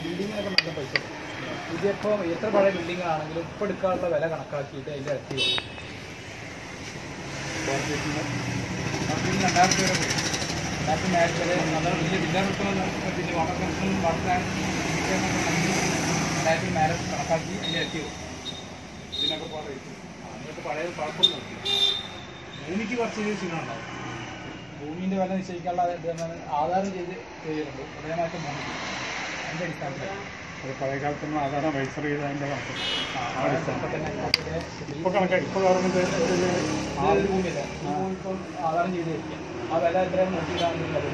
ബിൽഡിങ്ങിനൊക്കെ നല്ല പൈസ. ഇതിപ്പോൾ എത്ര പഴയ ബിൽഡിങ്ങാണെങ്കിലും ഇപ്പോൾ എടുക്കാനുള്ള വില കണക്കാക്കിയിട്ട് അതിൻ്റെ ഇരട്ടി വരും. 2000 വരെ പോയി. 2000 വരെ നല്ല വലിയ ബില്ലാണ് കിട്ടുന്നത്. പിന്നെ വാട്ടർ കണക്ഷനും വാട്ടർ ടാങ്ക് 2000 മേലെ കണക്കാക്കി അതിൻ്റെ ഇരട്ടി വരും. ഇതിനൊക്കെ പോകാൻ അതിനൊക്കെ പഴയ കുഴപ്പമൊന്നും നോക്കി. ഭൂമിക്ക് കുറച്ച് ക്ഷീണമുണ്ടാവും. ഭൂമിൻ്റെ വില നിശ്ചയിക്കാനുള്ള ആധാരം ചെയ്ത് ചെയ്യുന്നുണ്ട്. അതേമാറ്റം ഭൂമിക്ക് അതിൻ്റെ അടിസ്ഥാനത്തിൽ അത് പഴയ കാലത്തൊന്നും ആധാരം രജിസ്റ്റർ ചെയ്ത് അതിൻ്റെ കണക്ക് ഇപ്പോൾ ഗവൺമെൻറ് ഭൂമിയില്ല ഇപ്പം ആധാരം ചെയ്ത് വയ്ക്കുക. ആ വില എത്രയും നോക്കിയിട്ടാണെങ്കിലും അത്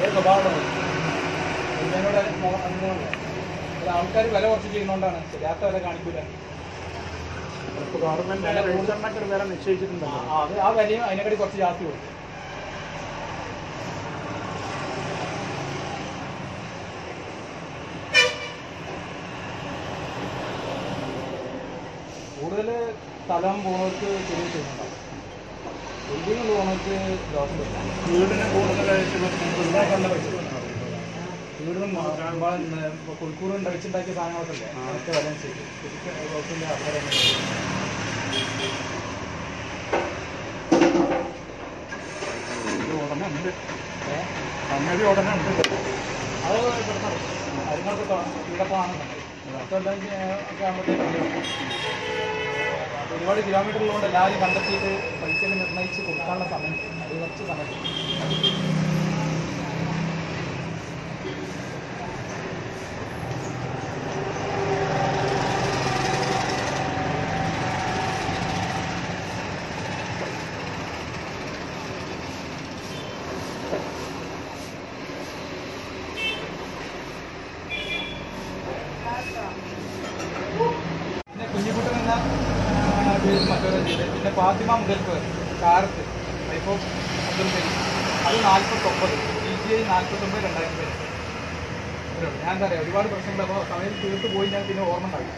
ഏത് സ്വഭാവമുള്ളത് എന്നോട് അനുഭവമുള്ളത്. അത് ആൾക്കാർ വില കുറച്ച് ചെയ്യുന്നതുകൊണ്ടാണ്. ശരിയാത്ത വില കാണിക്കില്ല. ഇപ്പോൾ ഗവൺമെൻറ് രജിസ്റ്ററിനൊക്കെ ഒരു വില നിശ്ചയിച്ചിട്ടുണ്ടോ? അത് ആ വിലയും അതിനെക്കാട്ടി കുറച്ച് ജാസ്തി കൊടുക്കും. കൂടുതൽ സ്ഥലം പോകുന്നവർക്ക് ചെറിയ ചെയ്യുന്നുണ്ടാവും. ബിൽഡിങ് പോകുന്നവർക്ക് ദോഷം വരും. വീടിന് കൂടുതൽ നല്ല പൈസ വീടും കോഴിക്കോട് വെച്ചുണ്ടാക്കിയ സാധനങ്ങളൊക്കെ അല്ലേ അതൊക്കെ വില ചെയ്യും. ശരിക്കും ദോഷമില്ല. ആൾക്കാരെ ഉടനെ ഉണ്ട്. സംഗതി ഉടനെ ഉണ്ട്. അത് അതിനൊക്കെ ഇവിടെപ്പാണെന്നുണ്ട്. ഒക്കെ ആകുമ്പോഴത്തേക്കും ഒരുപാട് കിലോമീറ്റർ ഉള്ളതുകൊണ്ട് എല്ലാവരും കണ്ടെത്തിയിട്ട് പൈസ നിർണ്ണയിച്ച് കൊടുക്കാനുള്ള സമയം അത് കുറച്ച് സമയം. പിന്നെ കുഞ്ഞിക്കുട്ടൻ എന്ന മറ്റൊരു ചെയ്ത് പിന്നെ ഫാത്തിമ മുതൽക്ക് കാരത്ത് ഇപ്പോൾ അബ്ദുൽ കരീം അത് 49 PGI 49 2000 ഞാൻ എന്താ പറയുക ഒരുപാട് പ്രശ്നങ്ങൾ. അപ്പോൾ സമയം തീർത്ത് പോയി ഞാൻ പിന്നെ ഓർമ്മ ഉണ്ടാവില്ല.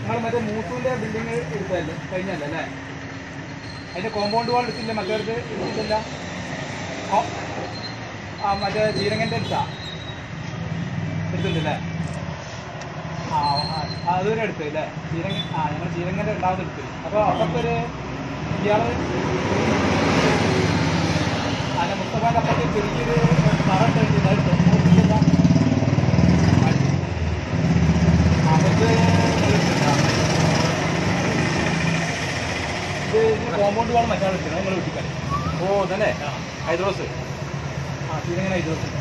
നിങ്ങൾ മറ്റേ മൂസൂൻ്റെ ബിൽഡിങ് എടുത്തതല്ലേ കഴിഞ്ഞല്ലേ അല്ലേ? അതിൻ്റെ കോമ്പൗണ്ട് വാൾ എടുത്തില്ല മറ്റവർക്ക് എടുത്തില്ല. മറ്റേ ജീരങ്ങൻ്റെ എടുത്തിട്ടുണ്ടല്ലേ? അതുവരെ എടുത്തു അല്ലേ? ചീരങ്ങ ഞങ്ങൾ ചീരങ്ങൻ്റെ രണ്ടാമത് എടുത്തു. അപ്പോൾ അപ്പുറത്തൊരു ഇയാൾ അതിൻ്റെ മുസ്തഫാൻ്റെ അപ്പുറത്ത് ചെറിയൊരു തറട്ട് എടുത്തില്ല. ഇത് കോമ്പൗണ്ട് വാൾ മറ്റാൾ എടുക്കുന്നത് നിങ്ങൾ വീട്ടിൽ. ഓ തന്നെ ഹൈദ്രോസ്. ചീരങ്ങനെ ഹൈദ്രോസ് ഉണ്ട്.